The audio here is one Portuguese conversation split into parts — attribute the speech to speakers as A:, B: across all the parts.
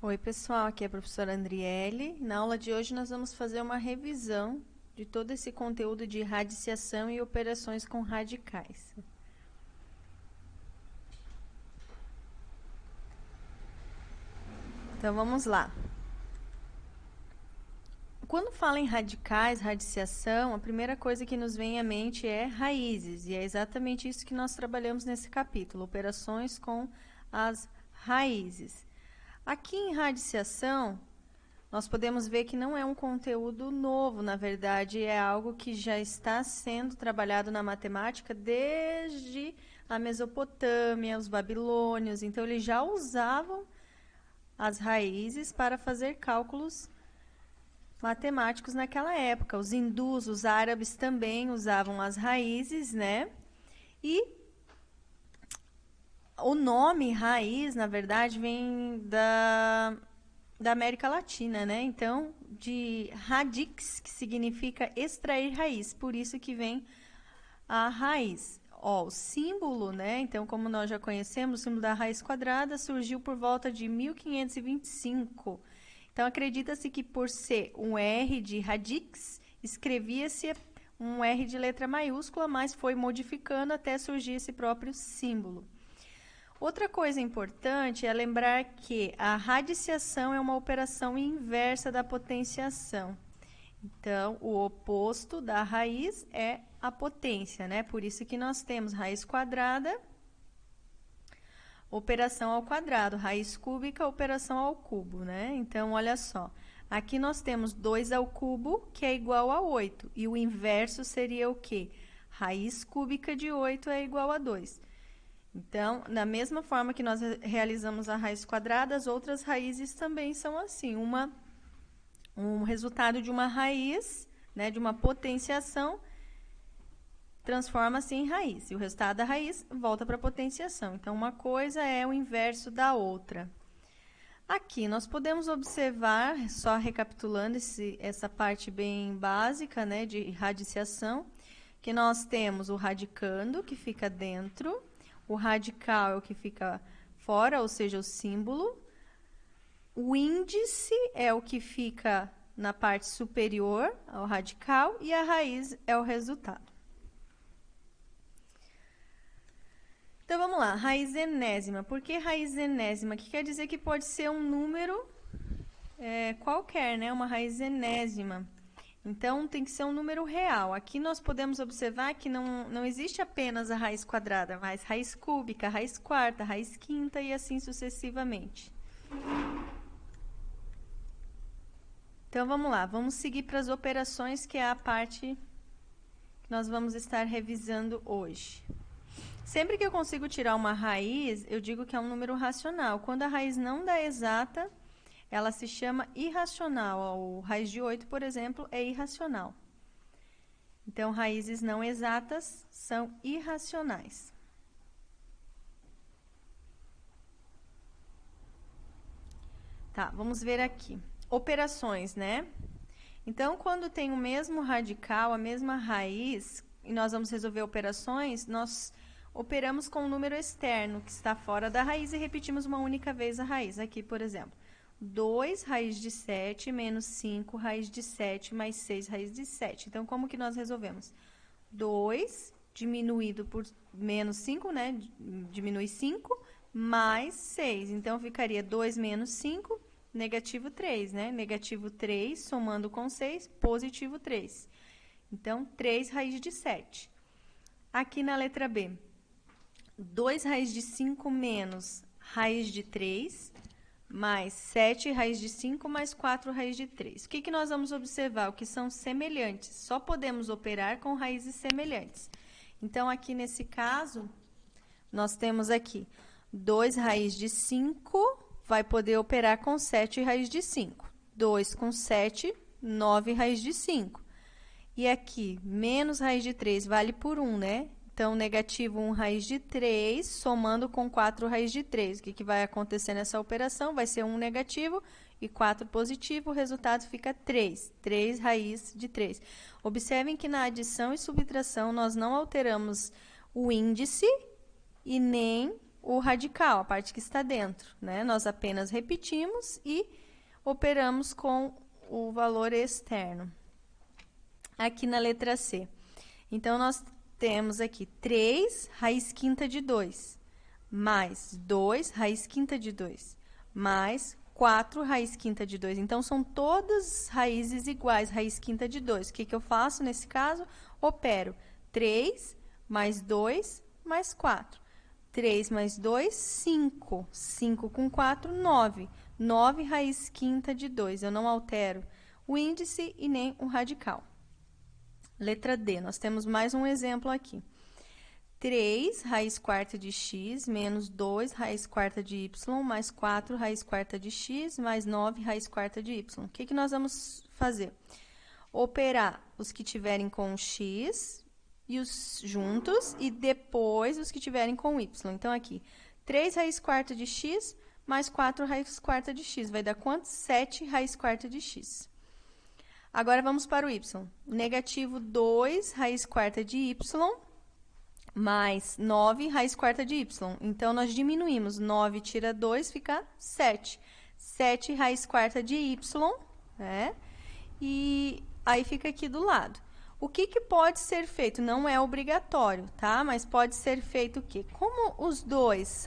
A: Oi, pessoal, aqui é a professora Andriele. Na aula de hoje nós vamos fazer uma revisão de todo esse conteúdo de radiciação e operações com radicais. Então, vamos lá. Quando fala em radicais, radiciação, a primeira coisa que nos vem à mente é raízes, e é exatamente isso que nós trabalhamos nesse capítulo, operações com as raízes. Aqui em radiciação, nós podemos ver que não é um conteúdo novo, na verdade, é algo que já está sendo trabalhado na matemática desde a Mesopotâmia, os babilônios, então eles já usavam as raízes para fazer cálculos matemáticos naquela época. Os hindus, os árabes também usavam as raízes, né? E o nome raiz, na verdade, vem da América Latina, né? Então, de radix, que significa extrair raiz, por isso que vem a raiz. Ó, o símbolo, né? Então, como nós já conhecemos, o símbolo da raiz quadrada surgiu por volta de 1525. Então, acredita-se que por ser um R de radix, escrevia-se um R de letra maiúscula, mas foi modificando até surgir esse próprio símbolo. Outra coisa importante é lembrar que a radiciação é uma operação inversa da potenciação. Então, o oposto da raiz é a potência, né? Por isso que nós temos raiz quadrada, operação ao quadrado, raiz cúbica, operação ao cubo, né? Então, olha só. Aqui nós temos 2 ao cubo, que é igual a 8. E o inverso seria o quê? Raiz cúbica de 8 é igual a 2. Então, da mesma forma que nós realizamos a raiz quadrada, as outras raízes também são assim. Um resultado de uma raiz, né, de uma potenciação, transforma-se em raiz. E o resultado da raiz volta para a potenciação. Então, uma coisa é o inverso da outra. Aqui, nós podemos observar, só recapitulando essa parte bem básica, né, de radiciação, que nós temos o radicando, que fica dentro, o radical é o que fica fora, ou seja, o símbolo. O índice é o que fica na parte superior ao radical e a raiz é o resultado. Então, vamos lá. Raiz enésima. Por que raiz enésima? Que quer dizer que pode ser um número qualquer, né? Uma raiz enésima. Então, tem que ser um número real. Aqui nós podemos observar que não existe apenas a raiz quadrada, mas raiz cúbica, raiz quarta, raiz quinta e assim sucessivamente. Então, vamos lá. Vamos seguir para as operações, que é a parte que nós vamos estar revisando hoje. Sempre que eu consigo tirar uma raiz, eu digo que é um número racional. Quando a raiz não dá exata, ela se chama irracional. O raiz de 8, por exemplo, é irracional. Então, raízes não exatas são irracionais. Tá, vamos ver aqui. Operações, né? Então, quando tem o mesmo radical, a mesma raiz, e nós vamos resolver operações, nós operamos com um número externo, que está fora da raiz, e repetimos uma única vez a raiz. Aqui, por exemplo, 2 raiz de 7 menos 5 raiz de 7 mais 6 raiz de 7. Então, como que nós resolvemos? 2 diminuído por menos 5, né? Diminui 5, mais 6. Então, ficaria 2 menos 5, negativo 3, né? Negativo 3, somando com 6, positivo 3. Então, 3 raiz de 7. Aqui na letra B, 2 raiz de 5 menos raiz de 3, mais 7 raiz de 5, mais 4 raiz de 3. O que nós vamos observar? O que são semelhantes. Só podemos operar com raízes semelhantes. Então, aqui nesse caso, nós temos aqui 2 raiz de 5, vai poder operar com 7 raiz de 5. 2 com 7, 9 raiz de 5. E aqui, menos raiz de 3 vale por 1, né? Então, negativo 1 raiz de 3, somando com 4 raiz de 3. O que vai acontecer nessa operação? Vai ser 1 negativo e 4 positivo, o resultado fica 3. 3 raiz de 3. Observem que na adição e subtração nós não alteramos o índice e nem o radical, a parte que está dentro, né? Nós apenas repetimos e operamos com o valor externo. Aqui na letra C. Então, nós temos aqui 3 raiz quinta de 2, mais 2 raiz quinta de 2, mais 4 raiz quinta de 2. Então, são todas raízes iguais, raiz quinta de 2. O que eu faço nesse caso? Opero 3 mais 2 mais 4. 3 mais 2, 5. 5 com 4, 9. 9 raiz quinta de 2. Eu não altero o índice e nem o radical. Letra D, nós temos mais um exemplo aqui. 3 raiz quarta de x menos 2 raiz quarta de y mais 4 raiz quarta de x mais 9 raiz quarta de y. O que nós vamos fazer? Operar os que tiverem com x e os juntos e depois os que tiverem com y. Então, aqui, 3 raiz quarta de x mais 4 raiz quarta de x. Vai dar quanto? 7 raiz quarta de x. Agora, vamos para o y. Negativo 2 raiz quarta de y mais 9 raiz quarta de y. Então, nós diminuímos. 9 tira 2, fica 7. 7 raiz quarta de y, né? E aí, fica aqui do lado. O que pode ser feito? Não é obrigatório, tá? Mas pode ser feito o quê? Como os dois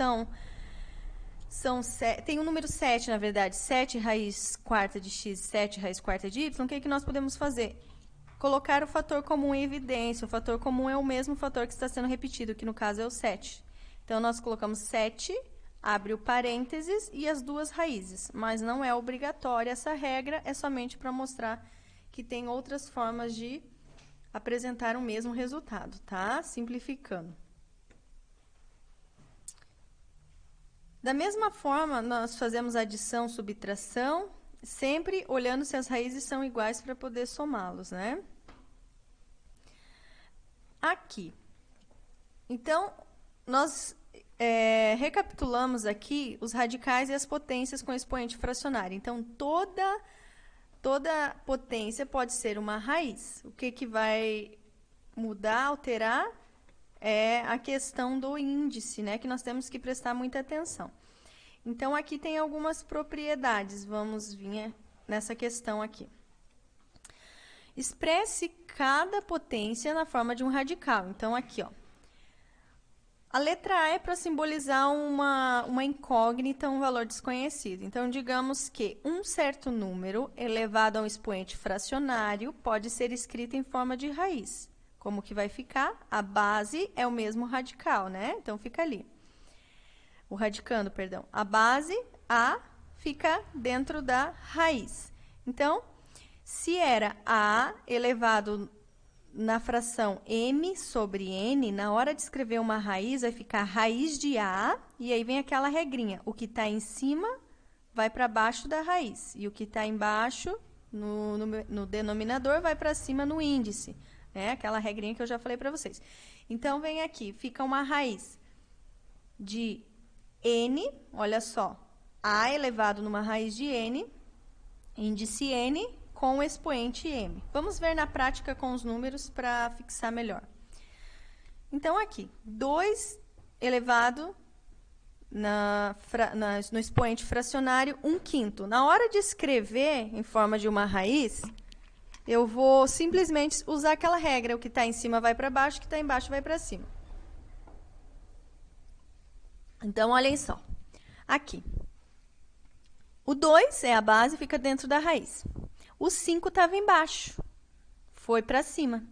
A: tem o número 7, na verdade, 7 raiz quarta de x, 7 raiz quarta de y, o que nós podemos fazer? Colocar o fator comum em evidência. O fator comum é o mesmo fator que está sendo repetido, que no caso é o 7. Então, nós colocamos 7, abre o parênteses e as duas raízes. Mas não é obrigatória essa regra, é somente para mostrar que tem outras formas de apresentar o mesmo resultado, tá? Simplificando. Da mesma forma, nós fazemos adição, subtração, sempre olhando se as raízes são iguais para poder somá-los, né? Aqui. Então, nós recapitulamos aqui os radicais e as potências com expoente fracionário. Então, toda potência pode ser uma raiz. O que vai mudar, alterar, é a questão do índice, né? Que nós temos que prestar muita atenção. Então, aqui tem algumas propriedades. Vamos vir nessa questão aqui. Expresse cada potência na forma de um radical. Então, aqui, ó. A letra A é para simbolizar uma incógnita, um valor desconhecido. Então, digamos que um certo número elevado a um expoente fracionário pode ser escrito em forma de raiz. Como que vai ficar? A base é o mesmo radical, né? Então, fica ali. O radicando, perdão. A base, A, fica dentro da raiz. Então, se era A elevado na fração m sobre n, na hora de escrever uma raiz, vai ficar raiz de A, e aí vem aquela regrinha. O que está em cima vai para baixo da raiz, e o que está embaixo, no denominador, vai para cima no índice. É aquela regrinha que eu já falei para vocês. Então, vem aqui, fica uma raiz de n, olha só, A elevado numa raiz de n, índice n, com o expoente m. Vamos ver na prática com os números para fixar melhor. Então, aqui, 2 elevado no expoente fracionário 1/5. Na hora de escrever em forma de uma raiz, eu vou simplesmente usar aquela regra, o que está em cima vai para baixo, o que está embaixo vai para cima. Então, olhem só. Aqui, o 2 é a base, fica dentro da raiz. O 5 estava embaixo, foi para cima.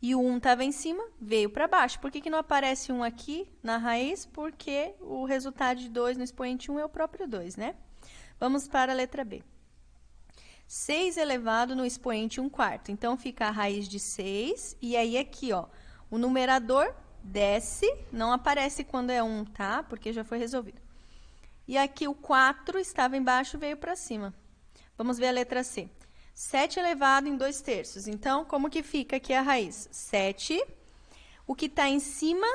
A: E o 1 estava em cima, veio para baixo. Por que não aparece 1 aqui na raiz? Porque o resultado de 2 no expoente 1 é o próprio 2, né? Vamos para a letra B. 6 elevado no expoente 1/4. Então, fica a raiz de 6. E aí, aqui, ó, o numerador desce, não aparece quando é 1, tá? Porque já foi resolvido. E aqui o 4 estava embaixo, veio para cima. Vamos ver a letra C. 7 elevado em 2/3. Então, como que fica aqui a raiz? 7. O que está em cima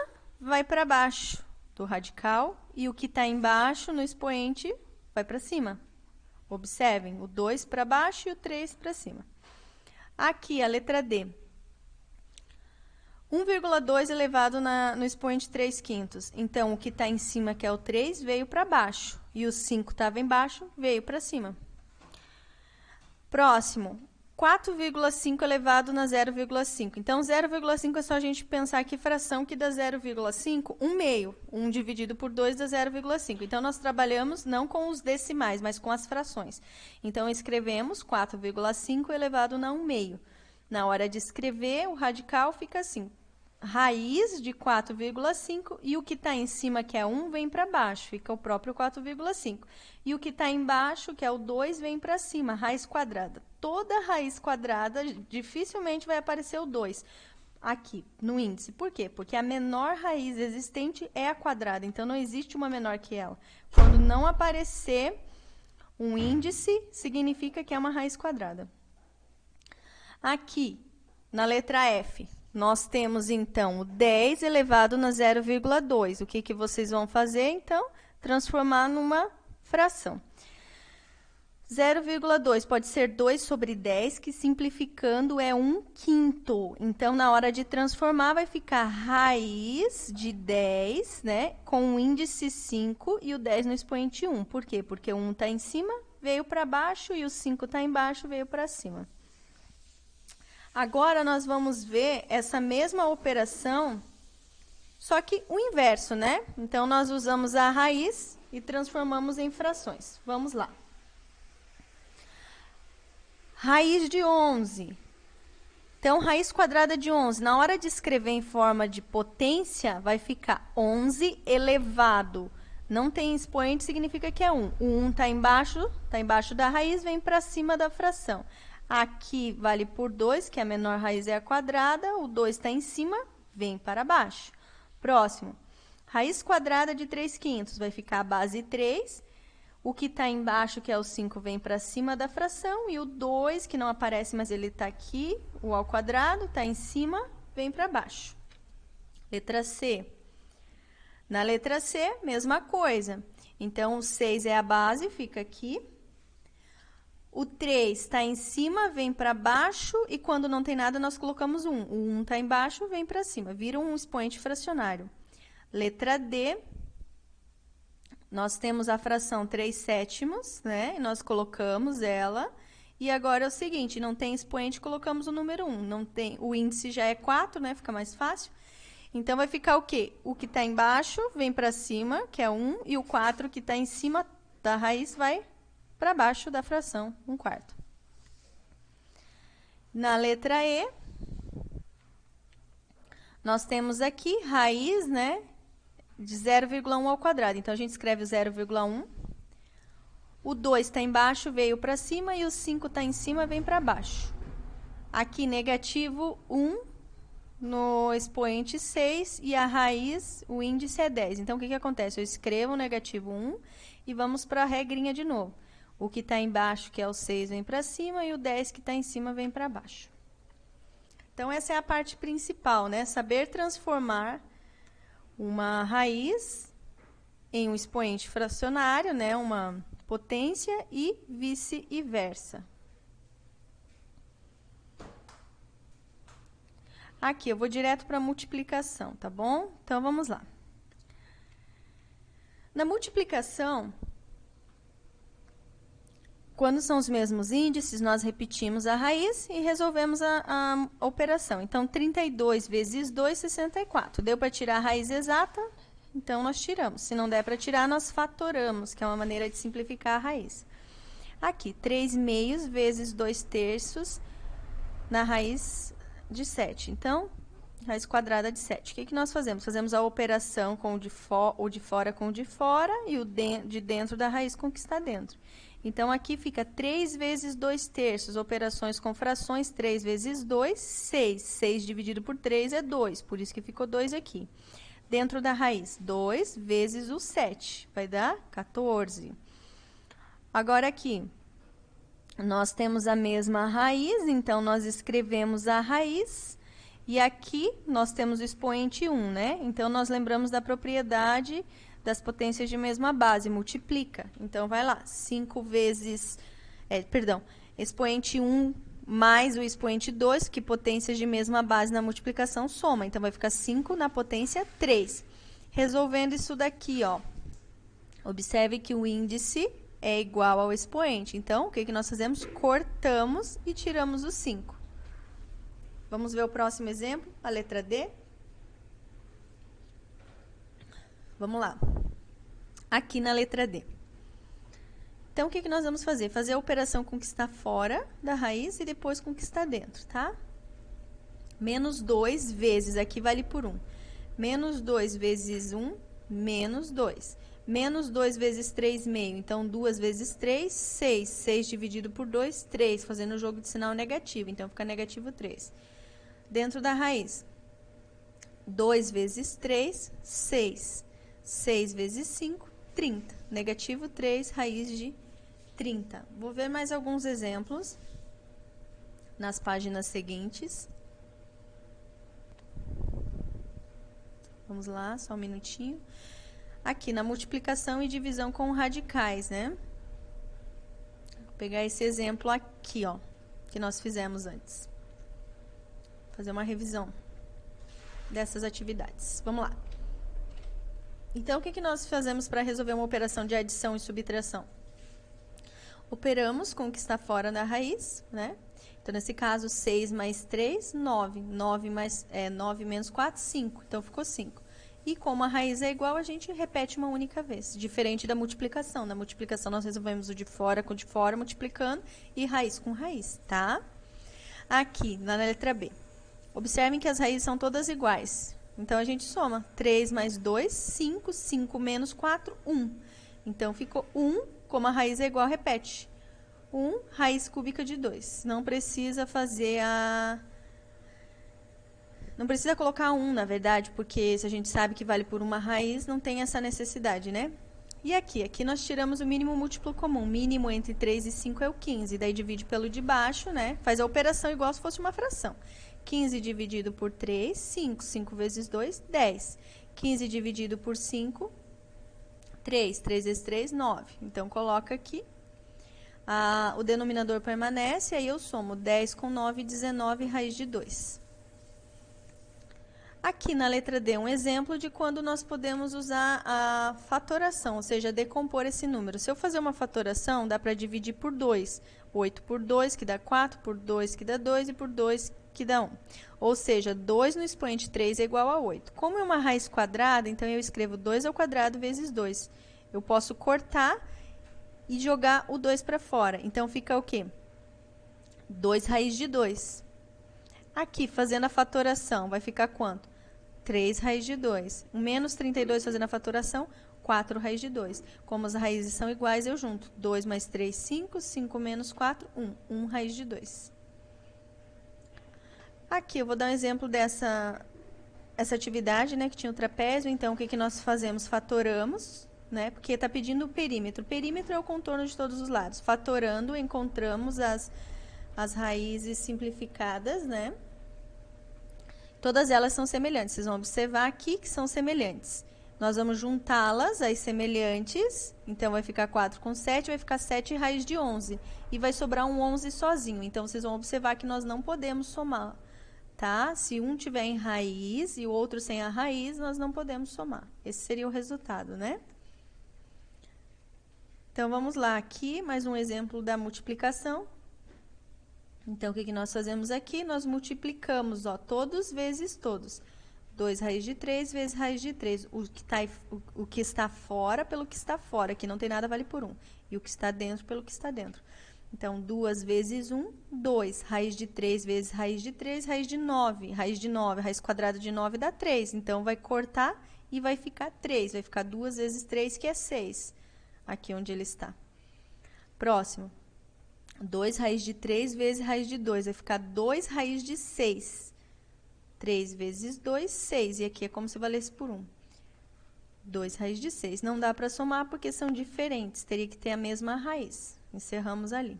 A: vai para baixo do radical e o que está embaixo no expoente vai para cima. Observem, o 2 para baixo e o 3 para cima. Aqui, a letra D. 1,2 elevado no expoente 3/5. Então, o que está em cima, que é o 3, veio para baixo. E o 5 estava embaixo, veio para cima. Próximo, 4,5 elevado na 0,5. Então, 0,5 é só a gente pensar que fração que dá 0,5, 1 meio. 1 dividido por 2 dá 0,5. Então, nós trabalhamos não com os decimais, mas com as frações. Então, escrevemos 4,5 elevado na 1 meio. Na hora de escrever, o radical fica assim. Raiz de 4,5 e o que está em cima, que é 1, vem para baixo, fica o próprio 4,5. E o que está embaixo, que é o 2, vem para cima, raiz quadrada. Toda raiz quadrada, dificilmente vai aparecer o 2 aqui no índice. Por quê? Porque a menor raiz existente é a quadrada, então não existe uma menor que ela. Quando não aparecer um índice, significa que é uma raiz quadrada. Aqui, na letra F, nós temos, então, o 10 elevado na 0,2. O que vocês vão fazer, então? Transformar numa fração. 0,2 pode ser 2 sobre 10, que simplificando é 1/5. Então, na hora de transformar, vai ficar raiz de 10, né? Com o índice 5 e o 10 no expoente 1. Por quê? Porque o 1 está em cima, veio para baixo, e o 5 está embaixo, veio para cima. Agora, nós vamos ver essa mesma operação, só que o inverso, né? Então, nós usamos a raiz e transformamos em frações. Vamos lá. Raiz de 11. Então, raiz quadrada de 11. Na hora de escrever em forma de potência, vai ficar 11 elevado. Não tem expoente, significa que é 1. O 1 está embaixo da raiz, vem para cima da fração. Aqui vale por 2, que a menor raiz é a quadrada, o 2 está em cima, vem para baixo. Próximo, raiz quadrada de 3/5, vai ficar a base 3, o que está embaixo, que é o 5, vem para cima da fração, e o 2, que não aparece, mas ele está aqui, o ao quadrado, está em cima, vem para baixo. Letra C. Na letra C, mesma coisa. Então, o 6 é a base, fica aqui. O 3 está em cima, vem para baixo, e quando não tem nada, nós colocamos 1. O 1 está embaixo, vem para cima. Vira um expoente fracionário. Letra D, nós temos a fração 3/7, né? E nós colocamos ela. E agora é o seguinte, não tem expoente, colocamos o número 1. Não tem, o índice já é 4, né? Fica mais fácil. Então, vai ficar o quê? O que está embaixo vem para cima, que é 1, e o 4 que está em cima da raiz vai para baixo da fração, 1/4. Na letra E, nós temos aqui raiz, né, de 0,1 ao quadrado. Então, a gente escreve 0,1. O 2 está embaixo, veio para cima, e o 5 está em cima, vem para baixo. Aqui, negativo 1 no expoente 6, e a raiz, o índice é 10. Então, o que acontece? Eu escrevo o negativo 1 e vamos para a regrinha de novo. O que está embaixo, que é o 6, vem para cima, e o 10 que está em cima vem para baixo. Então, essa é a parte principal, né? Saber transformar uma raiz em um expoente fracionário, né? Uma potência e vice-versa. Aqui, eu vou direto para a multiplicação, tá bom? Então, vamos lá. Na multiplicação, quando são os mesmos índices, nós repetimos a raiz e resolvemos a operação. Então, 32 vezes 2, 64. Deu para tirar a raiz exata? Então, nós tiramos. Se não der para tirar, nós fatoramos, que é uma maneira de simplificar a raiz. Aqui, 3 meios vezes 2 terços na raiz de 7. Então, raiz quadrada de 7. O que nós fazemos? Fazemos a operação com o de fora com o de fora e o de dentro da raiz com o que está dentro. Então, aqui fica 3 vezes 2 terços, operações com frações, 3 vezes 2, 6. 6 dividido por 3 é 2, por isso que ficou 2 aqui. Dentro da raiz, 2 vezes o 7, vai dar 14. Agora, aqui, nós temos a mesma raiz, então, nós escrevemos a raiz, e aqui nós temos o expoente 1, né? Então, nós lembramos da propriedade das potências de mesma base, multiplica. Então, vai lá, 5 vezes, expoente 1 mais o expoente 2, que potências de mesma base na multiplicação soma. Então, vai ficar 5 na potência 3. Resolvendo isso daqui, ó. Observe que o índice é igual ao expoente. Então, o que nós fazemos? Cortamos e tiramos o 5. Vamos ver o próximo exemplo, a letra D. Vamos lá. Aqui na letra D. Então, o que nós vamos fazer? Fazer a operação com o que está fora da raiz e depois com o que está dentro, tá? Menos 2 vezes, aqui vale por 1. Menos 2 vezes 1, menos 2. Menos 2 vezes 3 meio, então 2 vezes 3, 6. 6 dividido por 2, 3, fazendo o jogo de sinal negativo, então fica negativo 3. Dentro da raiz, 2 vezes 3, 6. 6 vezes 5, 30. Negativo 3, raiz de 30. Vou ver mais alguns exemplos nas páginas seguintes. Vamos lá, só um minutinho. Aqui na multiplicação e divisão com radicais, né? Vou pegar esse exemplo aqui, ó, que nós fizemos antes. Fazer uma revisão dessas atividades. Vamos lá. Então, o que nós fazemos para resolver uma operação de adição e subtração? Operamos com o que está fora da raiz, né? Então, nesse caso, 6 mais 3, 9. 9 menos 4, 5. Então, ficou 5. E como a raiz é igual, a gente repete uma única vez. Diferente da multiplicação. Na multiplicação, nós resolvemos o de fora com o de fora, multiplicando, e raiz com raiz, tá? Aqui, na letra B. Observem que as raízes são todas iguais. Então, a gente soma. 3 mais 2, 5. 5 menos 4, 1. Então, ficou 1. Como a raiz é igual, repete. 1 raiz cúbica de 2. Não precisa fazer a... Não precisa colocar 1, na verdade, porque se a gente sabe que vale por uma raiz, não tem essa necessidade, né? E aqui? Aqui nós tiramos o mínimo múltiplo comum. Mínimo entre 3 e 5 é o 15. Daí divide pelo de baixo, né? Faz a operação igual se fosse uma fração. 15 dividido por 3, 5. 5 vezes 2, 10. 15 dividido por 5, 3. 3 vezes 3, 9. Então, coloca aqui. O denominador permanece, aí eu somo 10 com 9, 19, raiz de 2. Aqui na letra D, um exemplo de quando nós podemos usar a fatoração, ou seja, decompor esse número. Se eu fazer uma fatoração, dá para dividir por 2. 8 por 2, que dá 4, por 2, que dá 2, e por 2, que dá 1. Ou seja, 2 no expoente 3 é igual a 8. Como é uma raiz quadrada, então eu escrevo 2 ao quadrado vezes 2. Eu posso cortar e jogar o 2 para fora. Então, fica o quê? 2 raiz de 2. Aqui, fazendo a fatoração, vai ficar quanto? 3 raiz de 2. Menos 32 fazendo a fatoração, 4 raiz de 2. Como as raízes são iguais, eu junto. 2 mais 3, 5. 5 menos 4, 1. 1 raiz de 2. Aqui, eu vou dar um exemplo dessa atividade, né, que tinha o trapézio. Então, o que nós fazemos? Fatoramos, né, porque está pedindo o perímetro. O perímetro é o contorno de todos os lados. Fatorando, encontramos as raízes simplificadas, né? Todas elas são semelhantes. Vocês vão observar aqui que são semelhantes. Nós vamos juntá-las, as semelhantes. Então, vai ficar 4 com 7, vai ficar 7 raiz de 11. E vai sobrar um 11 sozinho. Então, vocês vão observar que nós não podemos somar, tá? Se um tiver em raiz e o outro sem a raiz, nós não podemos somar. Esse seria o resultado, né? Então, vamos lá. Aqui, mais um exemplo da multiplicação. Então, o que nós fazemos aqui? Nós multiplicamos, ó, todos vezes todos. 2 raiz de 3 vezes raiz de 3. O que está fora pelo que está fora. Aqui não tem nada, vale por 1. E o que está dentro pelo que está dentro. Então, 2 vezes 1, 2. Raiz de 3 vezes raiz de 3, raiz de 9. Raiz de 9, raiz quadrada de 9 dá 3. Então, vai cortar e vai ficar 3. Vai ficar 2 vezes 3, que é 6. Aqui onde ele está. Próximo. 2 raiz de 3 vezes raiz de 2. Vai ficar 2 raiz de 6. 3 vezes 2, 6. E aqui é como se valesse por 1. 2 raiz de 6. Não dá para somar porque são diferentes. Teria que ter a mesma raiz. Encerramos ali.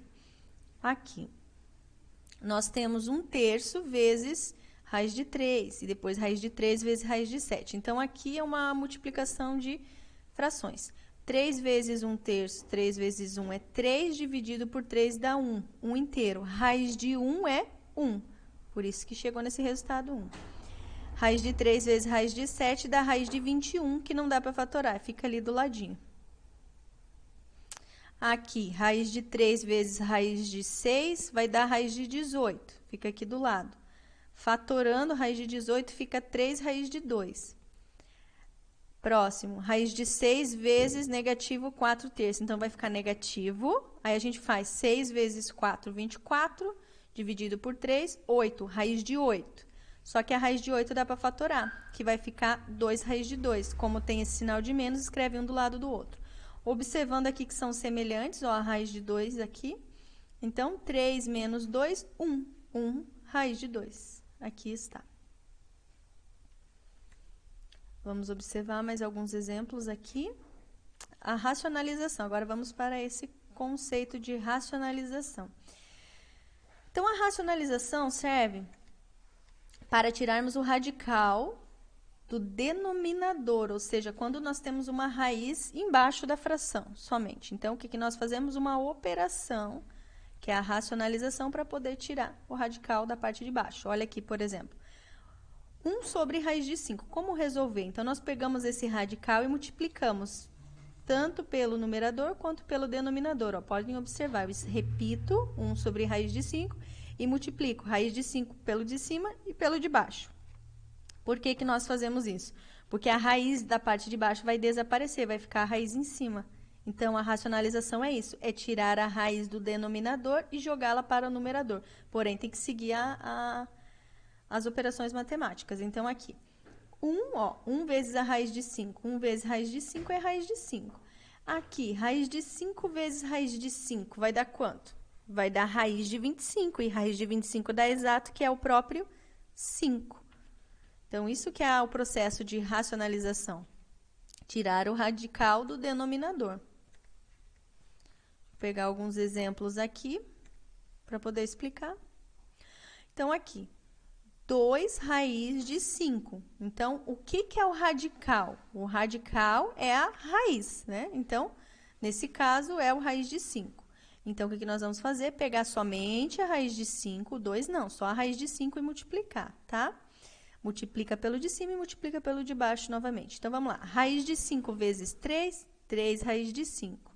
A: Aqui. Nós temos 1/3 vezes raiz de 3. E depois raiz de 3 vezes raiz de 7. Então, aqui é uma multiplicação de frações. 3 vezes 1/3, 3 vezes 1 é 3, dividido por 3 dá 1, 1 inteiro. Raiz de 1 é 1, por isso que chegou nesse resultado 1. Raiz de 3 vezes raiz de 7 dá raiz de 21, que não dá para fatorar, fica ali do ladinho. Aqui, raiz de 3 vezes raiz de 6 vai dar raiz de 18, fica aqui do lado. Fatorando, raiz de 18 fica 3 raiz de 2. Próximo, raiz de 6 vezes negativo 4/3. Então, vai ficar negativo. Aí, a gente faz 6 vezes 4, 24, dividido por 3, 8. Raiz de 8. Só que a raiz de 8 dá para fatorar, que vai ficar 2 raiz de 2. Como tem esse sinal de menos, escreve um do lado do outro. Observando aqui que são semelhantes, ó, a raiz de 2 aqui. Então, 3 menos 2, 1. 1 raiz de 2. Aqui está. Vamos observar mais alguns exemplos aqui. A racionalização. Agora, vamos para esse conceito de racionalização. Então, a racionalização serve para tirarmos o radical do denominador, ou seja, quando nós temos uma raiz embaixo da fração, somente. Então, o que nós fazemos? Uma operação, que é a racionalização, para poder tirar o radical da parte de baixo. Olha aqui, por exemplo. 1 sobre raiz de 5. Como resolver? Então, nós pegamos esse radical e multiplicamos tanto pelo numerador quanto pelo denominador. Ó, podem observar, eu repito 1 sobre raiz de 5 e multiplico raiz de 5 pelo de cima e pelo de baixo. Por que nós fazemos isso? Porque a raiz da parte de baixo vai desaparecer, vai ficar a raiz em cima. Então, a racionalização é isso, é tirar a raiz do denominador e jogá-la para o numerador. Porém, tem que seguir as operações matemáticas. Então, aqui, 1 vezes a raiz de 5. 1 vezes raiz de 5 é raiz de 5. Aqui, raiz de 5 vezes raiz de 5 vai dar quanto? Vai dar raiz de 25. E raiz de 25 dá exato, que é o próprio 5. Então, isso que é o processo de racionalização. Tirar o radical do denominador. Vou pegar alguns exemplos aqui para poder explicar. Então, aqui. 2 raiz de 5. Então, o que é o radical? O radical é a raiz, né? Então, nesse caso, é o raiz de 5. Então, o que nós vamos fazer? Pegar somente a raiz de 5, 2 não, só a raiz de 5 e multiplicar, tá? Multiplica pelo de cima e multiplica pelo de baixo novamente. Então, vamos lá. Raiz de 5 vezes 3, 3 raiz de 5.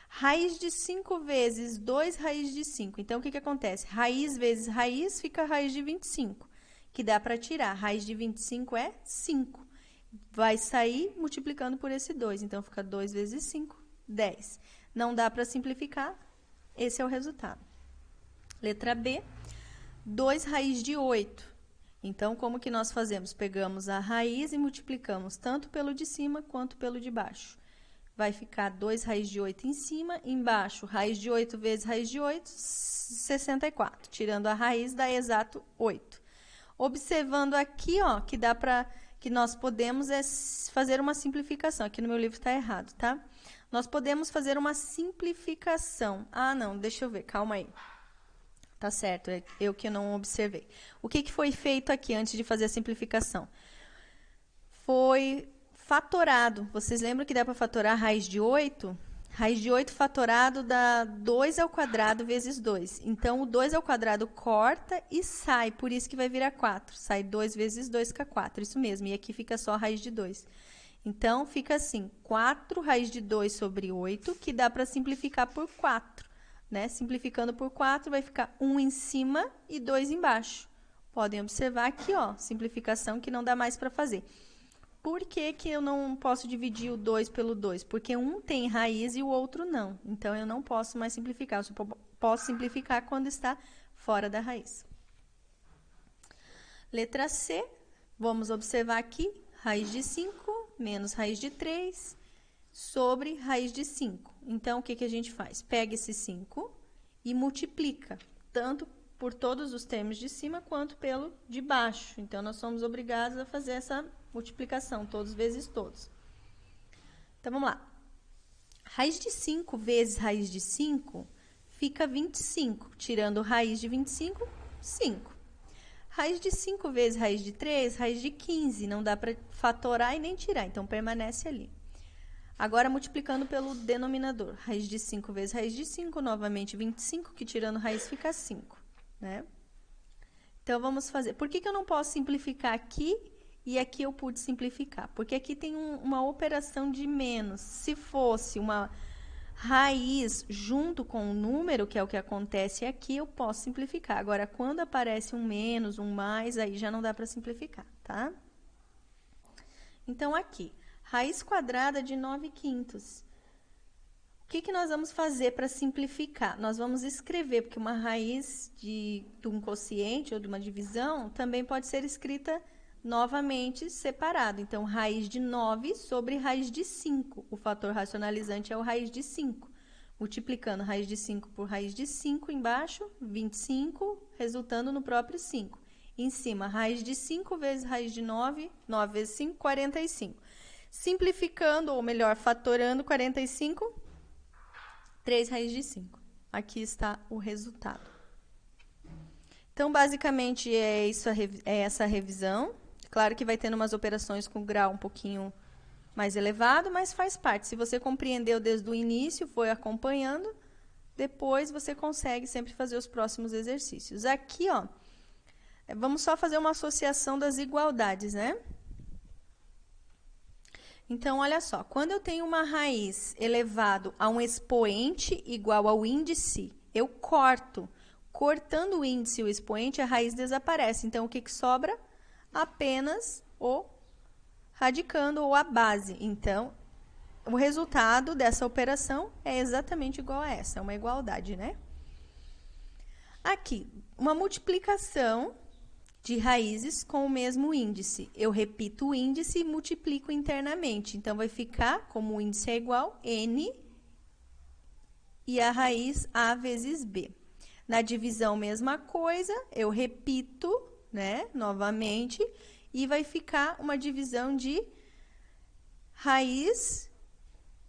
A: Raiz de 5 vezes 2 raiz de 5. Então, o que acontece? Raiz vezes raiz fica raiz de 25. Que dá para tirar. Raiz de 25 é 5. Vai sair multiplicando por esse 2. Então, fica 2 vezes 5, 10. Não dá para simplificar. Esse é o resultado. Letra B, 2 raiz de 8. Então, como que nós fazemos? Pegamos a raiz e multiplicamos tanto pelo de cima quanto pelo de baixo. Vai ficar 2 raiz de 8 em cima, embaixo, raiz de 8 vezes raiz de 8, 64. Tirando a raiz, dá exato 8. Observando aqui, ó, que nós podemos fazer uma simplificação. Aqui no meu livro está errado, tá? Nós podemos fazer uma simplificação. Ah, não, deixa eu ver, calma aí. Tá certo, é eu que não observei. O que foi feito aqui antes de fazer a simplificação? Foi fatorado. Vocês lembram que dá para fatorar a raiz de 8? Raiz de 8 fatorado dá 2 ao quadrado vezes 2. Então, o 2 ao quadrado corta e sai, por isso que vai virar 4. Sai 2 vezes 2 fica 4, isso mesmo. E aqui fica só a raiz de 2. Então, fica assim, 4 raiz de 2 sobre 8, que dá para simplificar por 4. Né? Simplificando por 4, vai ficar 1 em cima e 2 embaixo. Podem observar aqui, ó, simplificação que não dá mais para fazer. Por que eu não posso dividir o 2 pelo 2? Porque um tem raiz e o outro não. Então, eu não posso mais simplificar. Eu só posso simplificar quando está fora da raiz. Letra C, vamos observar aqui, raiz de 5 menos raiz de 3 sobre raiz de 5. Então, o que a gente faz? Pega esse 5 e multiplica, tanto por todos os termos de cima quanto pelo de baixo. Então, nós somos obrigados a fazer essa multiplicação, todos vezes todos. Então, vamos lá. Raiz de 5 vezes raiz de 5 fica 25. Tirando raiz de 25, 5. Raiz de 5 vezes raiz de 3, raiz de 15. Não dá para fatorar e nem tirar, então permanece ali. Agora, multiplicando pelo denominador. Raiz de 5 vezes raiz de 5, novamente 25, que tirando raiz fica 5, né? Então, vamos fazer... Por que eu não posso simplificar aqui e aqui eu pude simplificar? Porque aqui tem uma operação de menos. Se fosse uma raiz junto com um número, que é o que acontece aqui, eu posso simplificar. Agora, quando aparece um menos, um mais, aí já não dá para simplificar, tá? Então, aqui... Raiz quadrada de 9/5. O que nós vamos fazer para simplificar? Nós vamos escrever, porque uma raiz de um quociente ou de uma divisão também pode ser escrita novamente separado. Então, raiz de 9 sobre raiz de 5. O fator racionalizante é o raiz de 5. Multiplicando raiz de 5 por raiz de 5 embaixo, 25, resultando no próprio 5. Em cima, raiz de 5 vezes raiz de 9, 9 vezes 5, 45. Simplificando, ou melhor, fatorando 45, 3 raiz de 5. Aqui está o resultado. Então, basicamente, é essa revisão. Claro que vai tendo umas operações com grau um pouquinho mais elevado, mas faz parte. Se você compreendeu desde o início, foi acompanhando, depois você consegue sempre fazer os próximos exercícios. Aqui, ó, vamos só fazer uma associação das igualdades, né? Então, olha só, quando eu tenho uma raiz elevado a um expoente igual ao índice, eu corto. Cortando o índice e o expoente, a raiz desaparece. Então, o que sobra? Apenas o radicando ou a base. Então, o resultado dessa operação é exatamente igual a essa, é uma igualdade, né? Aqui, uma multiplicação de raízes com o mesmo índice. Eu repito o índice e multiplico internamente. Então, vai ficar, como o índice é igual, n e a raiz a vezes b. Na divisão, mesma coisa, eu repito, né, novamente, e vai ficar uma divisão de raiz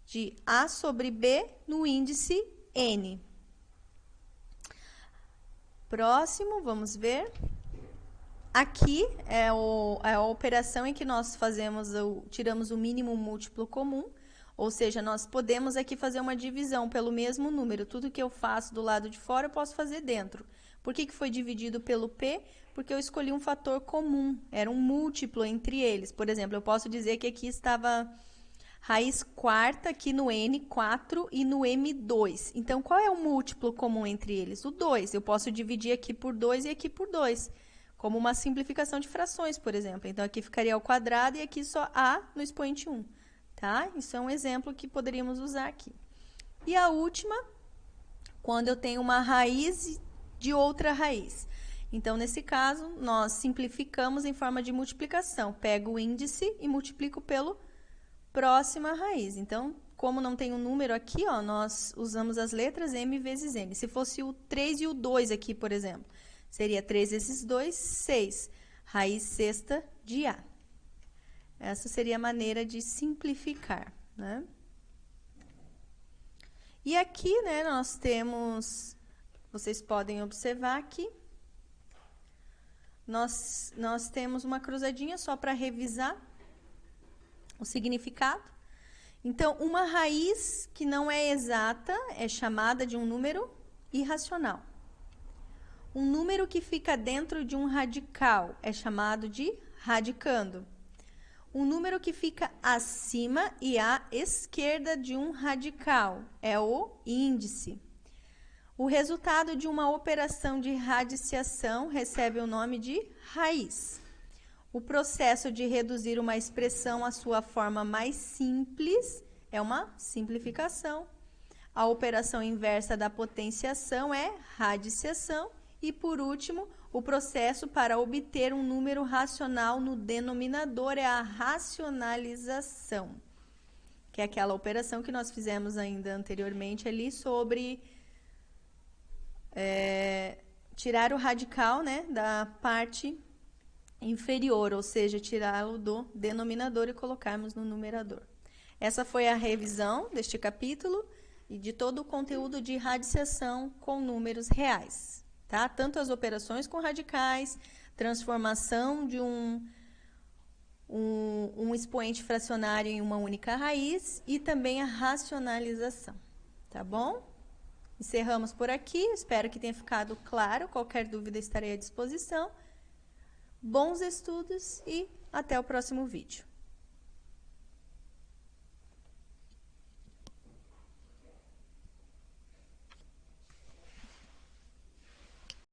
A: de a sobre b no índice n. Próximo, vamos ver. Aqui é a operação em que nós tiramos o mínimo múltiplo comum, ou seja, nós podemos aqui fazer uma divisão pelo mesmo número. Tudo que eu faço do lado de fora, eu posso fazer dentro. Por que foi dividido pelo P? Porque eu escolhi um fator comum, era um múltiplo entre eles. Por exemplo, eu posso dizer que aqui estava raiz quarta, aqui no N, 4 e no M, 2. Então, qual é o múltiplo comum entre eles? O 2. Eu posso dividir aqui por 2 e aqui por 2. Como uma simplificação de frações, por exemplo. Então, aqui ficaria ao quadrado e aqui só A no expoente 1. Tá? Isso é um exemplo que poderíamos usar aqui. E a última, quando eu tenho uma raiz de outra raiz. Então, nesse caso, nós simplificamos em forma de multiplicação. Pego o índice e multiplico pelo próxima raiz. Então, como não tem um número aqui, ó, nós usamos as letras m vezes n. Se fosse o 3 e o 2 aqui, por exemplo, seria 3 vezes 2, 6. Raiz sexta de A. Essa seria a maneira de simplificar, né? E aqui, né, nós temos... Vocês podem observar aqui. Nós temos uma cruzadinha só para revisar o significado. Então, uma raiz que não é exata é chamada de um número irracional. Um número que fica dentro de um radical é chamado de radicando. Um número que fica acima e à esquerda de um radical é o índice. O resultado de uma operação de radiciação recebe o nome de raiz. O processo de reduzir uma expressão à sua forma mais simples é uma simplificação. A operação inversa da potenciação é radiciação. E, por último, o processo para obter um número racional no denominador é a racionalização, que é aquela operação que nós fizemos ainda anteriormente ali sobre tirar o radical, né, da parte inferior, ou seja, tirá-lo do denominador e colocarmos no numerador. Essa foi a revisão deste capítulo e de todo o conteúdo de radiciação com números reais. Tá? Tanto as operações com radicais, transformação de um expoente fracionário em uma única raiz e também a racionalização, tá bom? Encerramos por aqui, espero que tenha ficado claro. Qualquer dúvida estarei à disposição. Bons estudos e até o próximo vídeo.